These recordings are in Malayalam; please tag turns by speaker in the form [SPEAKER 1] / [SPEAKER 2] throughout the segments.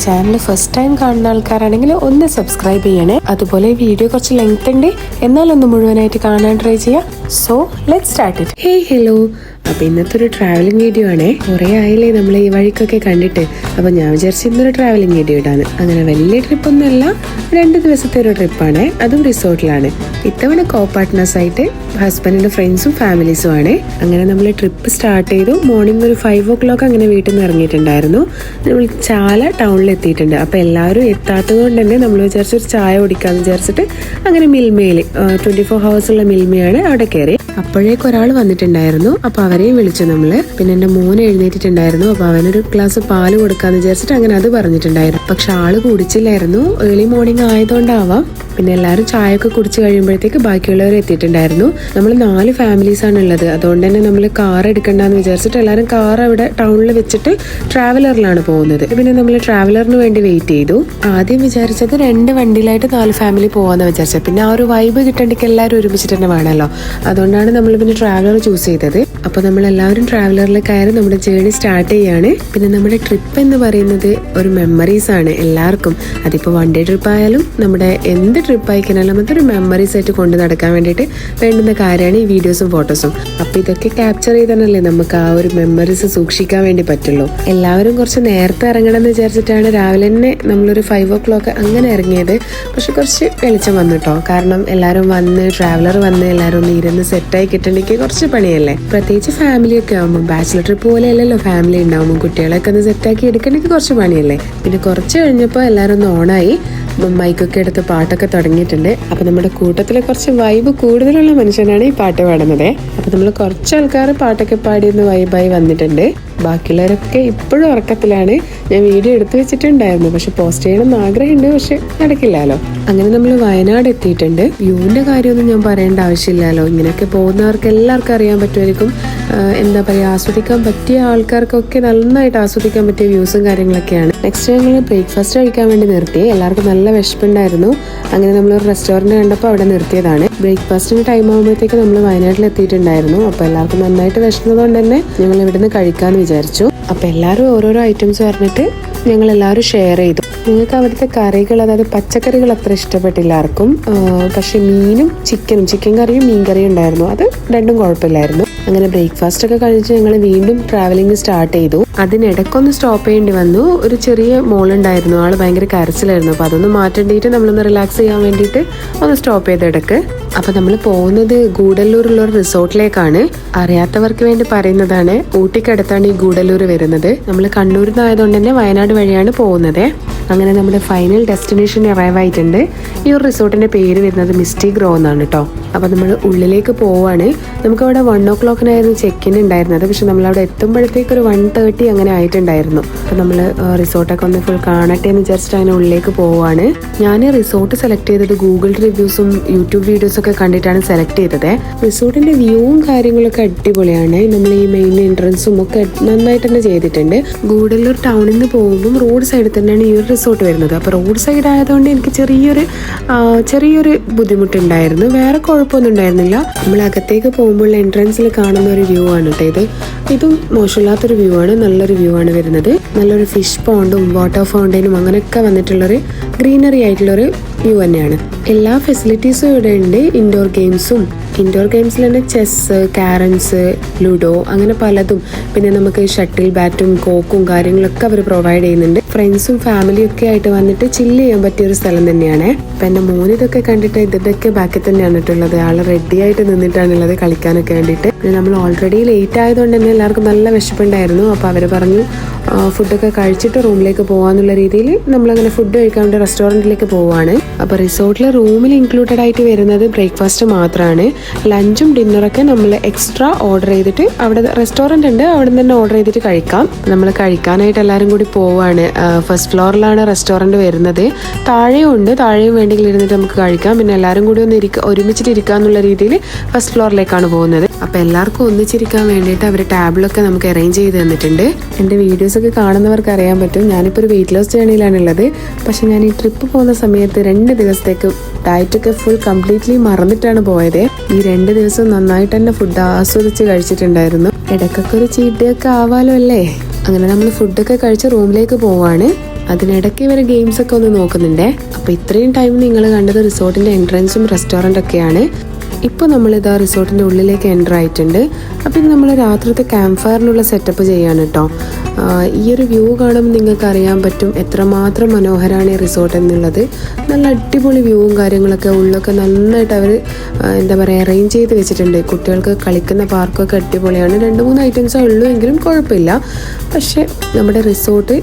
[SPEAKER 1] ചാനൽ ഫസ്റ്റ് ടൈം കാണുന്ന ആൾക്കാരാണെങ്കിൽ ഒന്ന് സബ്സ്ക്രൈബ് ചെയ്യണേ. അതുപോലെ വീഡിയോ കുറച്ച് ലെങ്ത് ഉണ്ട്, എന്നാലൊന്ന് മുഴുവനായിട്ട് കാണാൻ ട്രൈ ചെയ്യാം. So let's start it. Hey hello, അപ്പോൾ ഇന്നത്തെ ഒരു ട്രാവലിംഗ് വീഡിയോ ആണേ. കുറേ ആയില്ലേ നമ്മൾ ഈ വഴിക്കൊക്കെ കണ്ടിട്ട്. അപ്പോൾ ഞാൻ വിചാരിച്ചു ഇന്നൊരു ട്രാവലിംഗ് വീഡിയോ ഇടാണ്. അങ്ങനെ വലിയ ട്രിപ്പൊന്നുമല്ല, 2 ദിവസത്തെ ഒരു ട്രിപ്പാണ്, അതും റിസോർട്ടിലാണ്. ഇത്തവണ കോ പാർട്ട്നേഴ്സ് ആയിട്ട് ഹസ്ബൻഡിന്റെ ഫ്രണ്ട്സും ഫാമിലീസും ആണ്. അങ്ങനെ നമ്മൾ ട്രിപ്പ് സ്റ്റാർട്ട് ചെയ്തു. മോർണിംഗ് ഒരു 5 o'clock അങ്ങനെ വീട്ടിൽ നിന്ന് ഇറങ്ങിയിട്ടുണ്ടായിരുന്നു. നമ്മൾ ചാല ടൗണിൽ എത്തിയിട്ടുണ്ട്. അപ്പോൾ എല്ലാവരും എത്താത്തത് കൊണ്ട് തന്നെ നമ്മൾ വിചാരിച്ചൊരു ചായ കുടിക്കാമെന്ന് വിചാരിച്ചിട്ട് അങ്ങനെ മിൽമയിൽ 24 hours ഉള്ള മിൽമയാണ് അവിടെ കയറി. അപ്പോഴേക്ക് ഒരാൾ വന്നിട്ടുണ്ടായിരുന്നു. അപ്പോൾ അവരെയും വിളിച്ചു നമ്മൾ. പിന്നെ എൻ്റെ മോനെ എഴുന്നേറ്റിട്ടുണ്ടായിരുന്നു. അപ്പോൾ അവനൊരു ഗ്ലാസ് പാല് കൊടുക്കാന്ന് വിചാരിച്ചിട്ട് അങ്ങനെ അത് പറഞ്ഞിട്ടുണ്ടായിരുന്നു. പക്ഷെ ആള് കുടിച്ചില്ലായിരുന്നു. Early morning ആയതുകൊണ്ടാവാം. പിന്നെ എല്ലാവരും ചായയൊക്കെ കുടിച്ച് കഴിയുമ്പോഴത്തേക്ക് ബാക്കിയുള്ളവർ എത്തിയിട്ടുണ്ടായിരുന്നു. നമ്മൾ 4 ഫാമിലീസ് ആണ് ഉള്ളത്. അതുകൊണ്ട് തന്നെ നമ്മൾ കാർ എടുക്കണ്ടെന്ന് വിചാരിച്ചിട്ട് എല്ലാവരും കാർ അവിടെ ടൗണിൽ വെച്ചിട്ട് ട്രാവലറിലാണ് പോകുന്നത്. പിന്നെ നമ്മൾ ട്രാവലറിന് വേണ്ടി വെയിറ്റ് ചെയ്തു. ആദ്യം വിചാരിച്ചത് 2 വണ്ടിയിലായിട്ട് 4 ഫാമിലി പോകാമെന്ന് വിചാരിച്ചത്. പിന്നെ ആ ഒരു വൈബ് കിട്ടണമെങ്കിൽ എല്ലാവരും ഒരുമിച്ചിട്ട് തന്നെ വേണമല്ലോ. അതുകൊണ്ടാണ് നമ്മൾ പിന്നെ ട്രാവലർ ചൂസ് ചെയ്തത്. അപ്പോൾ നമ്മൾ എല്ലാവരും ട്രാവലറിൽ കയറി നമ്മുടെ ജേർണി സ്റ്റാർട്ട് ചെയ്യാണ്. പിന്നെ നമ്മുടെ ട്രിപ്പ് എന്ന് പറയുന്നത് ഒരു മെമ്മറീസ് ആണ് എല്ലാവർക്കും. അതിപ്പോൾ 1 day ട്രിപ്പ് ആയാലും നമ്മുടെ എന്ത് ട്രിപ്പ് ആയിക്കഴിഞ്ഞാലും അതൊരു മെമ്മറീസ് ആയിട്ട് കൊണ്ട് നടക്കാൻ വേണ്ടിയിട്ട് വേണ്ടുന്ന കാര്യമാണ് ഈ വീഡിയോസും ഫോട്ടോസും. അപ്പോൾ ഇതൊക്കെ ക്യാപ്ചർ ചെയ്താലല്ലേ നമുക്ക് ആ ഒരു മെമ്മറീസ് സൂക്ഷിക്കാൻ വേണ്ടി പറ്റുള്ളൂ. എല്ലാവരും കുറച്ച് നേരത്തെ ഇറങ്ങണം എന്ന് വിചാരിച്ചിട്ടാണ് രാവിലെ തന്നെ നമ്മളൊരു 5 o'clock അങ്ങനെ ഇറങ്ങിയത്. പക്ഷെ കുറച്ച് വെളിച്ചം വന്നു കേട്ടോ. കാരണം എല്ലാവരും വന്ന് ട്രാവലർ വന്ന് എല്ലാവരും ഒന്ന് ഇരുന്ന് സെറ്റായി കിട്ടണമെങ്കിൽ കുറച്ച് പണിയല്ലേ. പ്രത്യേകിച്ച് ഫാമിലിയൊക്കെ ആകുമ്പോൾ, ബാച്ചിലർ ട്രിപ്പ് പോലെ അല്ലല്ലോ ഫാമിലി ഉണ്ടാകുമ്പോൾ, കുട്ടികളൊക്കെ ഒന്ന് സെറ്റാക്കി എടുക്കണമെങ്കിൽ കുറച്ച് പണിയല്ലേ. പിന്നെ കുറച്ച് കഴിഞ്ഞപ്പോൾ എല്ലാവരും ഒന്ന് ഓണായി മൈക്കൊക്കെ എടുത്ത് പാട്ടൊക്കെ തുടങ്ങിയിട്ടുണ്ട്. അപ്പോൾ നമ്മുടെ കൂട്ടത്തിൽ കുറച്ച് വൈബ് കൂടുതലുള്ള മനുഷ്യനാണ് ഈ പാട്ട് പാടുന്നത്. അപ്പോൾ നമ്മൾ കുറച്ച് ആൾക്കാർ പാട്ടൊക്കെ പാടി ഒന്ന് വൈബായി വന്നിട്ടുണ്ട്. ബാക്കിയുള്ളവരൊക്കെ ഇപ്പോഴും ഉറക്കത്തിലാണ്. ഞാൻ വീഡിയോ എടുത്തു വെച്ചിട്ടുണ്ടായിരുന്നു, പക്ഷെ പോസ്റ്റ് ചെയ്യണമെന്ന് ആഗ്രഹമുണ്ട്, പക്ഷെ നടക്കില്ലല്ലോ. അങ്ങനെ നമ്മൾ വയനാട് എത്തിയിട്ടുണ്ട്. വ്യൂവിൻ്റെ കാര്യമൊന്നും ഞാൻ പറയേണ്ട ആവശ്യമില്ലല്ലോ. ഇങ്ങനെയൊക്കെ പോകുന്നവർക്ക് എല്ലാവർക്കും അറിയാൻ പറ്റുമായിരിക്കും. എന്താ പറയുക, ആസ്വദിക്കാൻ പറ്റിയ ആൾക്കാർക്കൊക്കെ നന്നായിട്ട് ആസ്വദിക്കാൻ പറ്റിയ വ്യൂസും കാര്യങ്ങളൊക്കെയാണ്. നെക്സ്റ്റ് ഞങ്ങൾ ബ്രേക്ക്ഫാസ്റ്റ് കഴിക്കാൻ വേണ്ടി നിർത്തി. എല്ലാവർക്കും നല്ല വിശപ്പുണ്ടായിരുന്നു. അങ്ങനെ നമ്മളൊരു റെസ്റ്റോറൻറ്റ് കണ്ടപ്പോൾ അവിടെ നിർത്തിയതാണ്. ബ്രേക്ക്ഫാസ്റ്റിന് ടൈം ആകുമ്പോഴത്തേക്ക് നമ്മൾ വയനാട്ടിൽ എത്തിയിട്ടുണ്ടായിരുന്നു. അപ്പോൾ എല്ലാവർക്കും നന്നായിട്ട് വിശന്നതുകൊണ്ട് തന്നെ ഞങ്ങൾ ഇവിടുന്ന് കഴിക്കാമെന്ന് വിചാരിച്ചു. അപ്പോൾ എല്ലാവരും ഓരോരോ ഐറ്റംസ് പറഞ്ഞിട്ട് ഞങ്ങൾ എല്ലാവരും ഷെയർ ചെയ്തു. നിങ്ങൾക്ക് അവിടുത്തെ കറികൾ, അതായത് പച്ചക്കറികൾ അത്ര ഇഷ്ടപ്പെട്ടില്ല ആർക്കും. പക്ഷെ മീനും ചിക്കൻ കറിയും മീൻ കറിയും ഉണ്ടായിരുന്നു. അത് രണ്ടും കുഴപ്പമില്ലായിരുന്നു. അങ്ങനെ ബ്രേക്ക്ഫാസ്റ്റ് ഒക്കെ കഴിച്ച് ഞങ്ങൾ വീണ്ടും ട്രാവലിംഗ് സ്റ്റാർട്ട് ചെയ്തു. അതിനിടയ്ക്കൊന്ന് സ്റ്റോപ്പ് ചെയ്യേണ്ടി വന്നു. ഒരു ചെറിയ മോളുണ്ടായിരുന്നു, ആൾ ഭയങ്കര കരച്ചിലായിരുന്നു. അപ്പോൾ അതൊന്ന് മാറ്റേണ്ടിയിട്ട് നമ്മളൊന്ന് റിലാക്സ് ചെയ്യാൻ വേണ്ടിയിട്ട് ഒന്ന് സ്റ്റോപ്പ് ചെയ്ത ഇടയ്ക്ക്. അപ്പോൾ നമ്മൾ പോകുന്നത് ഗൂഡല്ലൂരുള്ള ഒരു റിസോർട്ടിലേക്കാണ്. അറിയാത്തവർക്ക് വേണ്ടി പറയുന്നതാണ്, ഊട്ടിക്കടുത്താണ് ഈ ഗൂഡല്ലൂർ വരുന്നത്. നമ്മൾ കണ്ണൂരിൽ നിന്നായതുകൊണ്ട് തന്നെ വയനാട് വഴിയാണ് പോകുന്നത്. അങ്ങനെ നമ്മുടെ ഫൈനൽ ഡെസ്റ്റിനേഷൻ അറൈവ് ആയിട്ടുണ്ട്. ഈ ഒരു റിസോർട്ടിൻ്റെ പേര് വരുന്നത് മിസ്റ്റി ഗ്രോ എന്നാണ് കേട്ടോ. അപ്പോൾ നമ്മൾ ഉള്ളിലേക്ക് പോവാണ്. നമുക്കവിടെ 1 o'clock-നായിരുന്നു ചെക്ക്-ഇൻ ഉണ്ടായിരുന്നത്. പക്ഷെ നമ്മളവിടെ എത്തുമ്പോഴത്തേക്ക് ഒരു 1:30 അങ്ങനെ ആയിട്ടുണ്ടായിരുന്നു. അപ്പോൾ നമ്മൾ റിസോർട്ടൊക്കെ ഒന്ന് ഫുൾ കാണട്ടെ എന്ന് വിചാരിച്ചിട്ട് അങ്ങനെ ഉള്ളിലേക്ക് പോവാണ്. ഞാൻ റിസോർട്ട് സെലക്ട് ചെയ്തത് ഗൂഗിൾ റിവ്യൂസും യൂട്യൂബ് വീഡിയോസൊക്കെ കണ്ടിട്ടാണ് സെലക്ട് ചെയ്തത്. റിസോർട്ടിൻ്റെ വ്യൂവും കാര്യങ്ങളൊക്കെ അടിപൊളിയാണ്. നമ്മൾ ഈ മെയിൻ എൻട്രൻസും ഒക്കെ നന്നായിട്ട് തന്നെ ചെയ്തിട്ടുണ്ട്. ഗൂഡല്ലൂർ ടൗണിൽ നിന്ന് പോകുമ്പം റോഡ് സൈഡിൽ തന്നെയാണ് ഈ ഒരു റിസോർട്ട് വരുന്നത്. അപ്പോൾ റോഡ് സൈഡ് ആയതുകൊണ്ട് എനിക്ക് ചെറിയൊരു ബുദ്ധിമുട്ടുണ്ടായിരുന്നു. വേറെ കുഴപ്പമൊന്നും ഉണ്ടായിരുന്നില്ല. നമ്മൾ അകത്തേക്ക് പോകുമ്പോൾ എൻട്രൻസിൽ കാണുന്ന ഒരു വ്യൂ ആണ് കേട്ടോ. ഇതും മോശമില്ലാത്തൊരു വ്യൂ ആണ്, നല്ലൊരു വ്യൂ ആണ് വരുന്നത്. നല്ലൊരു ഫിഷ് പോണ്ടും വാട്ടർ ഫൗണ്ടൈനും അങ്ങനെയൊക്കെ വന്നിട്ടുള്ളൊരു ഗ്രീനറി ആയിട്ടുള്ളൊരു വ്യൂ തന്നെയാണ്. എല്ലാ ഫെസിലിറ്റീസും ഇവിടെ ഉണ്ട്. ഇൻഡോർ ഗെയിംസിൽ തന്നെ ചെസ്, ക്യാരംസ്, ലുഡോ അങ്ങനെ പലതും. പിന്നെ നമുക്ക് ഷട്ടിൽ ബാറ്റും കോക്കും കാര്യങ്ങളൊക്കെ അവർ പ്രൊവൈഡ് ചെയ്യുന്നുണ്ട്. ഫ്രണ്ട്സും ഫാമിലിയും ഒക്കെ ആയിട്ട് വന്നിട്ട് ചില്ല് ചെയ്യാൻ പറ്റിയൊരു സ്ഥലം തന്നെയാണ്. അപ്പം എൻ്റെ മോന് ഇതൊക്കെ കണ്ടിട്ട് ഇതിൻ്റെയൊക്കെ ബാക്കിൽ തന്നെയാണ് ഇട്ടുള്ളത്. ആൾ റെഡി ആയിട്ട് നിന്നിട്ടാണുള്ളത് കളിക്കാനൊക്കെ വേണ്ടിയിട്ട്. പിന്നെ നമ്മൾ ഓൾറെഡി ലേറ്റ് ആയതുകൊണ്ട് തന്നെ എല്ലാവർക്കും നല്ല വിശപ്പുണ്ടായിരുന്നു. അപ്പോൾ അവർ പറഞ്ഞു ഫുഡൊക്കെ കഴിച്ചിട്ട് റൂമിലേക്ക് പോകാന്നുള്ള രീതിയിൽ നമ്മളങ്ങനെ ഫുഡ് കഴിക്കാൻ വേണ്ടി റെസ്റ്റോറൻറ്റിലേക്ക് പോവുകയാണ്. അപ്പോൾ റിസോർട്ടിലെ റൂമിൽ ഇൻക്ലൂഡഡ് ആയിട്ട് വരുന്നത് ബ്രേക്ക്ഫാസ്റ്റ് മാത്രമാണ്. ലഞ്ചും ഡിന്നറൊക്കെ നമ്മൾ എക്സ്ട്രാ ഓർഡർ ചെയ്തിട്ട്, അവിടെ റെസ്റ്റോറൻറ്റ് ഉണ്ട്, അവിടെ നിന്ന് തന്നെ ഓർഡർ ചെയ്തിട്ട് കഴിക്കാം. നമ്മൾ കഴിക്കാനായിട്ട് എല്ലാവരും കൂടി പോവുകയാണ്. ഫസ്റ്റ് ഫ്ലോറിലാണ് റെസ്റ്റോറൻറ്റ് വരുന്നത്. താഴെയും വേണ്ടെങ്കിൽ ഇരുന്നിട്ട് നമുക്ക് കഴിക്കാം. പിന്നെ എല്ലാവരും കൂടി ഒന്ന് ഒരുമിച്ചിട്ട് ഇരിക്കാന്നുള്ള രീതിയിൽ ഫസ്റ്റ് ഫ്ലോറിലേക്കാണ് പോകുന്നത്. അപ്പോൾ എല്ലാവർക്കും ഒന്നിച്ചിരിക്കാൻ വേണ്ടിയിട്ട് അവർ ടാബിളൊക്കെ നമുക്ക് അറേഞ്ച് ചെയ്ത് തന്നിട്ടുണ്ട്. എൻ്റെ വീഡിയോസൊക്കെ കാണുന്നവർക്ക് അറിയാൻ പറ്റും, ഞാനിപ്പോൾ ഒരു വെയിറ്റ് ലോസ് ജേണിയിലാണുള്ളത്. പക്ഷെ ഞാൻ ഈ ട്രിപ്പ് പോകുന്ന സമയത്ത് 2 ദിവസത്തേക്ക് ഡയറ്റൊക്കെ ഫുൾ കംപ്ലീറ്റ്ലി മറന്നിട്ടാണ് പോയത്. ഈ 2 ദിവസം നന്നായിട്ട് തന്നെ ഫുഡ് ആസ്വദിച്ച് കഴിച്ചിട്ടുണ്ടായിരുന്നു. ഇടയ്ക്കൊക്കെ ഒരു ചീറ്റ് ഡേ ഒക്കെ ആവാലോ അല്ലേ. അങ്ങനെ നമ്മൾ ഫുഡൊക്കെ കഴിച്ച് റൂമിലേക്ക് പോവാണ്. അതിനിടയ്ക്ക് ഇവർ ഗെയിംസൊക്കെ ഒന്ന് നോക്കുന്നുണ്ടേ. അപ്പോൾ ഇത്രയും ടൈം നിങ്ങൾ കണ്ടത് റിസോർട്ടിൻ്റെ എൻട്രൻസും റെസ്റ്റോറൻ്റൊക്കെയാണ്. ഇപ്പോൾ നമ്മളിതാ റിസോർട്ടിൻ്റെ ഉള്ളിലേക്ക് എൻ്റർ ആയിട്ടുണ്ട്. അപ്പോൾ ഇത് നമ്മൾ രാത്രിത്തെ ക്യാമ്പ് ഫയറിനുള്ള സെറ്റപ്പ് ചെയ്യാണ് കേട്ടോ. ഈ ഒരു വ്യൂ കാണുമ്പോൾ നിങ്ങൾക്ക് അറിയാൻ പറ്റും എത്രമാത്രം മനോഹരമാണ് ഈ റിസോർട്ട് എന്നുള്ളത്. നല്ല അടിപൊളി വ്യൂവും കാര്യങ്ങളൊക്കെ ഉള്ളൊക്കെ നന്നായിട്ട് അവർ എന്താ പറയുക അറേഞ്ച് ചെയ്ത് വെച്ചിട്ടുണ്ട്. കുട്ടികൾക്ക് കളിക്കുന്ന പാർക്കൊക്കെ അടിപൊളിയാണ്. 2-3 ഐറ്റംസേ ഉള്ളൂ എങ്കിലും കുഴപ്പമില്ല. പക്ഷേ നമ്മുടെ റിസോർട്ട്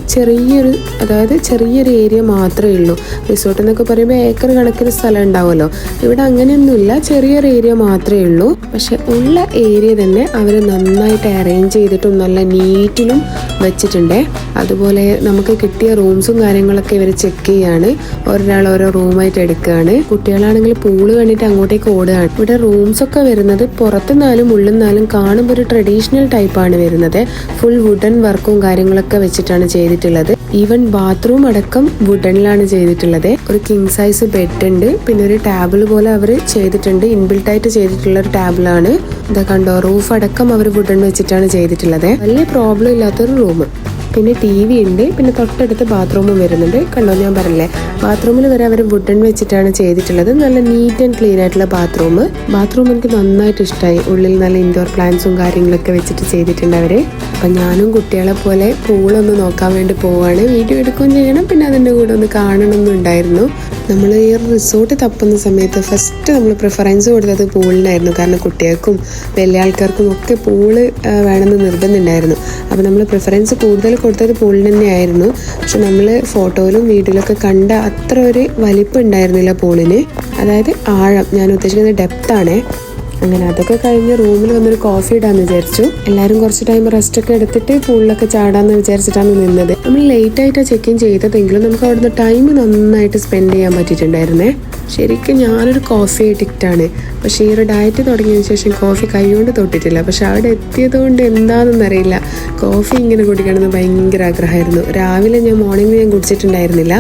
[SPEAKER 1] ചെറിയൊരു ഏരിയ മാത്രമേ ഉള്ളൂ. റിസോർട്ട് എന്നൊക്കെ പറയുമ്പോൾ ഏക്കർ കണക്കിന് സ്ഥലം ഉണ്ടാവുമല്ലോ. ഇവിടെ അങ്ങനെയൊന്നുമില്ല, ചെറിയൊരു ഏരിയ മാത്രമേ ഉള്ളൂ. പക്ഷെ ഉള്ള ഏരിയ തന്നെ അവർ നന്നായിട്ട് അറേഞ്ച് ചെയ്തിട്ടും നല്ല നീറ്റിലും വെച്ചിട്ടുണ്ട്. അതുപോലെ നമുക്ക് കിട്ടിയ റൂംസും കാര്യങ്ങളൊക്കെ ഇവർ ചെക്ക് ചെയ്യാണ്. ഒരാൾ ഓരോ റൂമായിട്ട് എടുക്കുകയാണ്. കുട്ടികളാണെങ്കിൽ പൂള് കണ്ടിട്ട് അങ്ങോട്ടേക്ക് ഓടുകയാണ്. ഇവിടെ റൂംസൊക്കെ വരുന്നത് പുറത്തുനിന്നാലും ഉള്ളിൽ കാണുമ്പോൾ ഒരു ട്രഡീഷണൽ ടൈപ്പാണ് വരുന്നത്. ഫുൾ വുഡൻ വർക്കും കാര്യങ്ങളൊക്കെ വെച്ചിട്ടാണ് ചെയ്തിട്ടുള്ളത്. ഈവൻ ബാത്റൂം അടക്കം വുഡനിലാണ് ചെയ്തിട്ടുള്ളത്. ഒരു കിങ് സൈസ് ബെഡ് ഉണ്ട്, പിന്നെ ഒരു ടേബിൾ പോലെ അവർ ചെയ്തിട്ടുണ്ട്. ഇൻബിൽട്ട് ആയിട്ട് ചെയ്തിട്ടുള്ള ഒരു ടേബിളാണ്. ഇതാ കണ്ടോ, റൂഫ് അടക്കം അവർ വുഡൻ വെച്ചിട്ടാണ് ചെയ്തിട്ടുള്ളത്. വലിയ പ്രോബ്ലം ഇല്ലാത്തൊരു റൂം. പിന്നെ TV ഉണ്ട്. പിന്നെ തൊട്ടടുത്ത് ബാത്റൂമും വരുന്നുണ്ട്. കണ്ടോ, ഞാൻ പറഞ്ഞില്ലേ ബാത്റൂമിൽ വരെ അവർ വുഡൻ വെച്ചിട്ടാണ് ചെയ്തിട്ടുള്ളത്. നല്ല നീറ്റ് ആൻഡ് ക്ലീൻ ആയിട്ടുള്ള ബാത്റൂം എനിക്ക് നന്നായിട്ട് ഇഷ്ടമായി. ഉള്ളിൽ നല്ല ഇൻഡോർ പ്ലാന്റ്സും കാര്യങ്ങളൊക്കെ വെച്ചിട്ട് ചെയ്തിട്ടുണ്ട് അവർ. അപ്പം ഞാനും കുട്ടികളെ പോലെ പൂളൊന്ന് നോക്കാൻ വേണ്ടി പോവാണ്. വീഡിയോ എടുക്കുകയും ചെയ്യണം, പിന്നെ അതിൻ്റെ കൂടെ ഒന്ന് കാണണമെന്നുണ്ടായിരുന്നു. നമ്മൾ ഈ റിസോർട്ട് തപ്പുന്ന സമയത്ത് ഫസ്റ്റ് നമ്മൾ പ്രിഫറൻസ് കൊടുത്തത് പൂളിനായിരുന്നു. കാരണം കുട്ടികൾക്കും വലിയ ആൾക്കാർക്കും ഒക്കെ പൂള് വേണമെന്ന് നിർബന്ധമുണ്ടായിരുന്നു. അപ്പോൾ നമ്മൾ പ്രിഫറൻസ് കൂടുതൽ കൊടുത്തത് പൂളിന് തന്നെയായിരുന്നു. പക്ഷെ നമ്മൾ ഫോട്ടോയിലും വീഡിയോയിലൊക്കെ കണ്ട അത്ര ഒരു വലിപ്പം ഉണ്ടായിരുന്നില്ല പൂളിന്. അതായത് ആഴം, ഞാൻ ഉദ്ദേശിക്കുന്നത് ഡെപ്താണ്. അങ്ങനെ അതൊക്കെ കഴിഞ്ഞ് റൂമിൽ വന്നൊരു കോഫി ഇടാന്ന് വിചാരിച്ചു. എല്ലാവരും കുറച്ച് ടൈം റെസ്റ്റ് ഒക്കെ എടുത്തിട്ട് പൂളിലൊക്കെ ചാടാന്ന് വിചാരിച്ചിട്ടാണ് നിന്നത്. നമ്മൾ ലേറ്റ് ആയിട്ടാണ് ചെക്ക് ഇൻ ചെയ്തതെങ്കിലും നമുക്ക് അവിടുന്ന് ടൈം നന്നായിട്ട് സ്പെൻഡ് ചെയ്യാൻ പറ്റിയിട്ടുണ്ടായിരുന്നേ. ശരിക്കും ഞാനൊരു കോഫി അഡിക്റ്റാണ്. പക്ഷേ ഈ ഒരു ഡയറ്റ് തുടങ്ങിയതിന് ശേഷം കോഫി കൈകൊണ്ട് തൊട്ടിട്ടില്ല. പക്ഷെ അവിടെ എത്തിയതുകൊണ്ട് എന്താണെന്നറിയില്ല, കോഫി ഇങ്ങനെ കുടിക്കണമെന്ന് ഭയങ്കര ആഗ്രഹമായിരുന്നു. രാവിലെ മോർണിംഗ് ഞാൻ കുടിച്ചിട്ടുണ്ടായിരുന്നില്ല.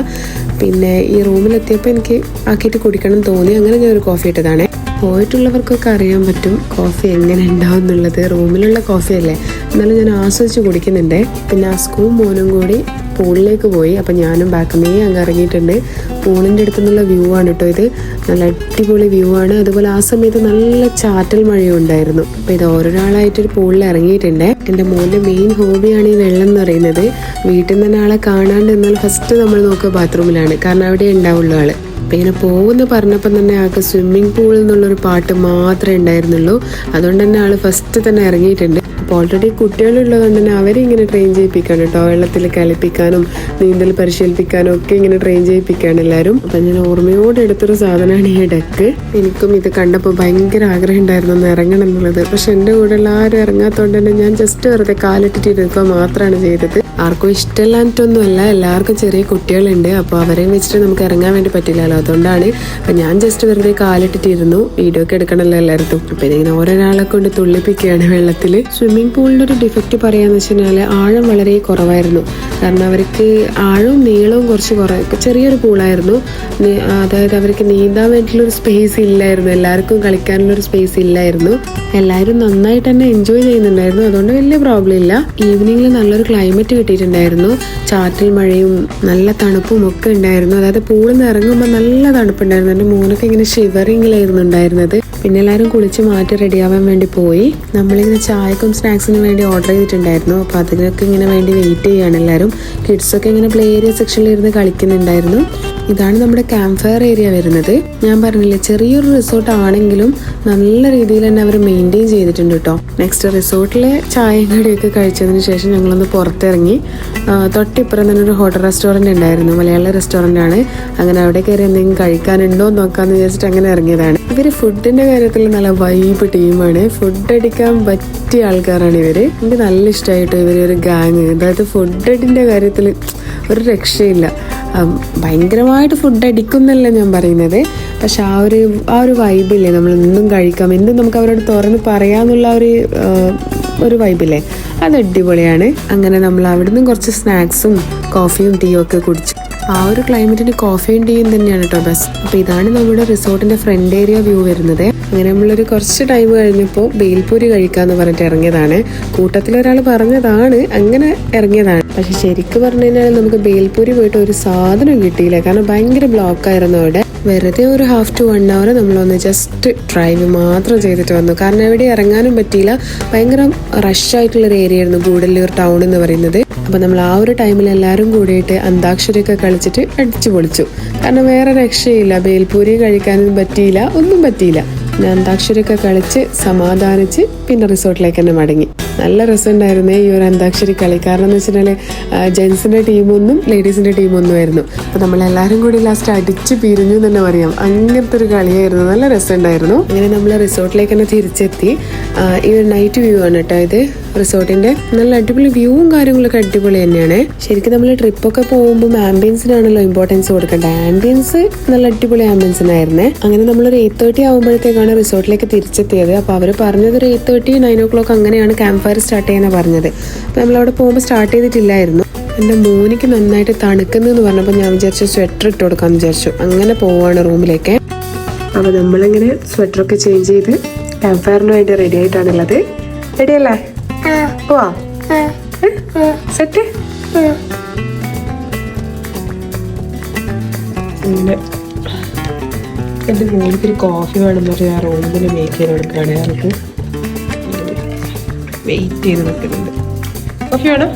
[SPEAKER 1] പിന്നെ ഈ റൂമിലെത്തിയപ്പോൾ എനിക്ക് ആക്കിയിട്ട് കുടിക്കണം തോന്നി. അങ്ങനെ ഞാൻ ഒരു കോഫി ഇട്ടതാണ്. പോയിട്ടുള്ളവർക്കൊക്കെ അറിയാൻ പറ്റും കോഫി എങ്ങനെ ഉണ്ടാവും എന്നുള്ളത്. റൂമിലുള്ള കോഫി അല്ലേ, എന്നാലും ഞാൻ ആസ്വദിച്ച് കുടിക്കുന്നുണ്ട്. പിന്നെ അസ്കുവും മോനും കൂടി പൂളിലേക്ക് പോയി. അപ്പം ഞാനും ബാക്കമേ അങ്ങ് ഇറങ്ങിയിട്ടുണ്ട്. പൂളിൻ്റെ അടുത്തുനിന്നുള്ള വ്യൂ ആണ് കേട്ടോ ഇത്. നല്ല അടിപൊളി വ്യൂ ആണ്. അതുപോലെ ആ സമയത്ത് നല്ല ചാറ്റൽ മഴയും ഉണ്ടായിരുന്നു. അപ്പോൾ ഇത് ഓരോരാളായിട്ടൊരു പൂളിൽ ഇറങ്ങിയിട്ടുണ്ട്. എൻ്റെ മോൻ്റെ മെയിൻ ഹോബിയാണ് ഈ വെള്ളം എന്ന് പറയുന്നത്. വീട്ടിൽ നിന്ന് തന്നെ ആളെ കാണാണ്ട് എന്നാൽ ഫസ്റ്റ് നമ്മൾ നോക്കുക ബാത്റൂമിലാണ്. കാരണം അവിടെ ഉണ്ടാവുള്ളൂ ആള്. അപ്പം ഇങ്ങനെ പോകുമെന്ന് പറഞ്ഞപ്പം തന്നെ ആൾക്ക് സ്വിമ്മിങ് പൂളിൽ നിന്നുള്ളൊരു പാട്ട് മാത്രമേ ഉണ്ടായിരുന്നുള്ളൂ. അതുകൊണ്ട് തന്നെ ആൾ ഫസ്റ്റ് തന്നെ ഇറങ്ങിയിട്ടുണ്ട്. അപ്പോൾ ഓൾറെഡി കുട്ടികളുള്ളത് കൊണ്ട് തന്നെ അവരെ ഇങ്ങനെ ട്രെയിൻ ചെയ്യിപ്പിക്കാണ് കേട്ടോ. വെള്ളത്തിൽ കളിപ്പിക്കാനും നീന്തൽ പരിശീലിപ്പിക്കാനും ഒക്കെ ഇങ്ങനെ ട്രെയിൻ ചെയ്യിപ്പിക്കുകയാണ് എല്ലാവരും. അപ്പം ഞാൻ ഓർമ്മയോടെ എടുത്തൊരു സാധനമാണ് ഈ ഡെക്ക്. എനിക്കും ഇത് കണ്ടപ്പോൾ ഭയങ്കര ആഗ്രഹം ഉണ്ടായിരുന്നു ഒന്ന് ഇറങ്ങണം എന്നുള്ളത്. പക്ഷെ എൻ്റെ കൂടെയുള്ള ആരും ഇറങ്ങാത്തതുകൊണ്ട് തന്നെ ഞാൻ ജസ്റ്റ് വെറുതെ കാലിട്ടിട്ട് എടുക്കുക മാത്രമാണ് ചെയ്തത്. ആർക്കും ഇഷ്ടമില്ലാഞ്ഞിട്ടൊന്നുമല്ല, എല്ലാവർക്കും ചെറിയ കുട്ടികളുണ്ട്. അപ്പോൾ അവരെയും വെച്ചിട്ട് നമുക്ക് ഇറങ്ങാൻ വേണ്ടി പറ്റില്ലല്ലോ, അതുകൊണ്ടാണ്. അപ്പം ഞാൻ ജസ്റ്റ് വെറുതെ കാലിട്ടിട്ടിരുന്നു. വീഡിയോ ഒക്കെ എടുക്കണമല്ലോ എല്ലായിടത്തും. അപ്പം ഇതിങ്ങനെ ഓരോരാളെ കൊണ്ട് തുള്ളിപ്പിക്കുകയാണ് വെള്ളത്തിൽ. സ്വിമ്മിംഗ് പൂളിൻ്റെ ഒരു ഡിഫക്റ്റ് പറയാന്ന് വെച്ച് കഴിഞ്ഞാൽ ആഴം വളരെ കുറവായിരുന്നു. കാരണം അവർക്ക് ആഴവും നീളവും കുറച്ച് ചെറിയൊരു പൂളായിരുന്നു. അതായത് അവർക്ക് നീന്താൻ വേണ്ടിയിട്ടുള്ളൊരു സ്പേസ് ഇല്ലായിരുന്നു. എല്ലാവർക്കും കളിക്കാനുള്ളൊരു സ്പേസ് ഇല്ലായിരുന്നു. എല്ലാവരും നന്നായിട്ട് തന്നെ എൻജോയ് ചെയ്യുന്നുണ്ടായിരുന്നു. അതുകൊണ്ട് വലിയ പ്രോബ്ലം ഇല്ല. ഈവനിങ്ങിൽ നല്ലൊരു ക്ലൈമറ്റ് കിട്ടിയിട്ടുണ്ടായിരുന്നു. ചാറ്റൽ മഴയും നല്ല തണുപ്പും ഒക്കെ ഉണ്ടായിരുന്നു. അതായത് പൂളിൽ നിന്ന് ഇറങ്ങുമ്പോൾ നല്ല തണുപ്പുണ്ടായിരുന്നു. എൻ്റെ മോനൊക്കെ ഇങ്ങനെ ഷിവറിങ്ങിലായിരുന്നു ഉണ്ടായിരുന്നത്. പിന്നെ എല്ലാവരും കുളിച്ച് മാറ്റി റെഡിയാവാൻ വേണ്ടി പോയി. നമ്മളിങ്ങനെ ചായക്കും സ്നാക്സിനും വേണ്ടി ഓർഡർ ചെയ്തിട്ടുണ്ടായിരുന്നു. അപ്പോൾ അതിനൊക്കെ ഇങ്ങനെ വേണ്ടി വെയിറ്റ് ചെയ്യുകയാണ് എല്ലാവരും. കിഡ്സൊക്കെ ഇങ്ങനെ പ്ലേ ഏരിയ സെക്ഷനിൽ ഇരുന്ന് കളിക്കുന്നുണ്ടായിരുന്നു. ഇതാണ് നമ്മുടെ ക്യാമ്പ് ഫയർ ഏരിയ വരുന്നത്. ഞാൻ പറഞ്ഞില്ലേ, ചെറിയൊരു റിസോർട്ട് ആണെങ്കിലും നല്ല രീതിയിൽ തന്നെ അവർ മെയിൻറ്റെയിൻ ചെയ്തിട്ടുണ്ട് കേട്ടോ. നെക്സ്റ്റ് റിസോർട്ടിലെ ചായയും കടിയൊക്കെ കഴിച്ചതിന് ശേഷം ഞങ്ങളൊന്ന് പുറത്തിറങ്ങി. തൊട്ടിപ്പുറം തന്നെ ഒരു ഹോട്ടൽ റെസ്റ്റോറൻറ്റ് ഉണ്ടായിരുന്നു, മലയാള റെസ്റ്റോറൻ്റ് ആണ്. അങ്ങനെ അവിടെ കയറി എന്തെങ്കിലും കഴിക്കാനുണ്ടോ എന്ന് നോക്കാമെന്ന് വിചാരിച്ചിട്ട് അങ്ങനെ ഇറങ്ങിയതാണ്. ഇവർ ഫുഡിൻ്റെ കാര്യത്തിൽ നല്ല വൈബ് ടീമാണ്. ഫുഡ് അടിക്കാൻ പറ്റിയ ആൾക്കാരാണ് ഇവർ. എനിക്ക് നല്ല ഇഷ്ടമായിട്ടോ ഇവരൊരു ഗാങ്. അതായത് ഫുഡിൻ്റെ കാര്യത്തിൽ ഒരു രക്ഷയില്ല. ഭയങ്കരമായിട്ട് ഫുഡ് അടിക്കുന്നല്ല ഞാൻ പറയുന്നത്. പക്ഷെ ആ ഒരു വൈബില്ലേ, നമ്മൾ എന്തും കഴിക്കാം, എന്തും നമുക്ക് അവരോട് തുറന്ന് പറയാമെന്നുള്ള ഒരു വൈബില്ലേ, അത് അടിപൊളിയാണ്. അങ്ങനെ നമ്മൾ അവിടുന്ന് കുറച്ച് സ്നാക്സും കോഫിയും ടീയും ഒക്കെ കുടിച്ചു. ആ ഒരു ക്ലൈമറ്റിന് കോഫിയും ടീയും തന്നെയാണ് കേട്ടോ ബെസ്റ്റ്. അപ്പോൾ ഇതാണ് നമ്മുടെ റിസോർട്ടിന്റെ ഫ്രണ്ട് ഏരിയ വ്യൂ വരുന്നത്. അങ്ങനെ നമ്മളൊരു കുറച്ച് ടൈം കഴിഞ്ഞപ്പോൾ ബേൽപൂരി കഴിക്കാന്ന് പറഞ്ഞിട്ട് ഇറങ്ങിയതാണ്. കൂട്ടത്തിലൊരാൾ പറഞ്ഞതാണ്, അങ്ങനെ ഇറങ്ങിയതാണ്. പക്ഷെ ശരിക്കും പറഞ്ഞു കഴിഞ്ഞാൽ നമുക്ക് ബേൽപൂരി പോയിട്ട് ഒരു സാധനം കിട്ടിയില്ല. കാരണം ഭയങ്കര ബ്ലോക്കായിരുന്നു അവിടെ. വെറുതെ ഒരു 1/2 to 1 hour നമ്മളൊന്ന് ജസ്റ്റ് ഡ്രൈവ് മാത്രം ചെയ്തിട്ട് വന്നു. കാരണം എവിടെ ഇറങ്ങാനും പറ്റിയില്ല. ഭയങ്കര റഷായിട്ടുള്ളൊരു ഏരിയ ആയിരുന്നു ഗൂഡല്ലൂർ ടൗൺ എന്ന് പറയുന്നത്. അപ്പോൾ നമ്മൾ ആ ഒരു ടൈമിൽ എല്ലാവരും കൂടിയിട്ട് അന്താക്ഷരിയൊക്കെ കളിച്ചിട്ട് അടിച്ചു പൊളിച്ചു. കാരണം വേറെ രക്ഷയില്ല, ബേൽപൂരി കഴിക്കാനും പറ്റിയില്ല, ഒന്നും പറ്റിയില്ല. പിന്നെ അന്താക്ഷരിയൊക്കെ കളിച്ച് സമാധാനിച്ച് പിന്നെ റിസോർട്ടിലേക്ക് തന്നെ മടങ്ങി. നല്ല രസമുണ്ടായിരുന്നേ ഈ ഒരു അന്താക്ഷരി കളി. കാരണം എന്ന് വെച്ചിട്ടുണ്ടെങ്കിൽ ജെൻസിന്റെ ടീമൊന്നും ലേഡീസിന്റെ ടീമൊന്നും ആയിരുന്നു. അപ്പോൾ നമ്മളെല്ലാവരും കൂടി ലാസ്റ്റ് അടിച്ച് പിരിഞ്ഞു തന്നെ പറയാം. അങ്ങനത്തെ ഒരു കളിയായിരുന്നു, നല്ല രസമുണ്ടായിരുന്നു. അങ്ങനെ നമ്മൾ റിസോർട്ടിലേക്ക് തന്നെ തിരിച്ചെത്തി. ഈ ഒരു നൈറ്റ് വ്യൂ ആണ് കേട്ടോ ഇത് റിസോർട്ടിന്റെ. നല്ല അടിപൊളി വ്യൂവും കാര്യങ്ങളൊക്കെ അടിപൊളി തന്നെയാണ്. ശരിക്കും നമ്മൾ ട്രിപ്പൊക്കെ പോകുമ്പോൾ ആംബിയൻസിനാണല്ലോ ഇമ്പോർട്ടൻസ് കൊടുക്കേണ്ടത്. ആംബിയൻസ് നല്ല അടിപൊളി ആംബിയൻസിനായിരുന്നേ. അങ്ങനെ നമ്മളൊരു 8:30 ആകുമ്പോഴത്തേക്കാണ് റിസോർട്ടിലേക്ക് തിരിച്ചെത്തിയത്. അപ്പോൾ അവർ പറഞ്ഞത് ഒരു 8:30 9 o'clock അങ്ങനെയാണ് ക്യാമ്പ് ഫയർ സ്റ്റാർട്ട് ചെയ്യാൻ പറഞ്ഞത്. അപ്പോൾ നമ്മളവിടെ പോകുമ്പോൾ സ്റ്റാർട്ട് ചെയ്തിട്ടില്ലായിരുന്നു. എൻ്റെ മോനിക്ക് നന്നായിട്ട് തണുക്കുന്നതെന്ന് പറഞ്ഞപ്പോൾ ഞാൻ വിചാരിച്ചു സ്വെറ്റർ ഇട്ട് കൊടുക്കാമെന്ന് വിചാരിച്ചു. അങ്ങനെ പോവാണ് റൂമിലേക്ക്. അപ്പോൾ നമ്മളിങ്ങനെ സ്വെറ്ററൊക്കെ ചേഞ്ച് ചെയ്ത് ക്യാമ്പ് ഫയറിന് വേണ്ടി റെഡി ആയിട്ടാണുള്ളത്. റെഡിയല്ലേ? പോവാ സെറ്റ്. അങ്ങനെ എൻ്റെ മോനിക്കൊരു കോഫി വേണമെന്ന് പറഞ്ഞാൽ ആ റൂമിൽ മേക്ക് ചെയ്ത് കൊടുക്കുകയാണ്. അയാൾക്ക് വെയിറ്റ് ചെയ്ത് നിൽക്കുന്നുണ്ട്. കോഫി വേണം?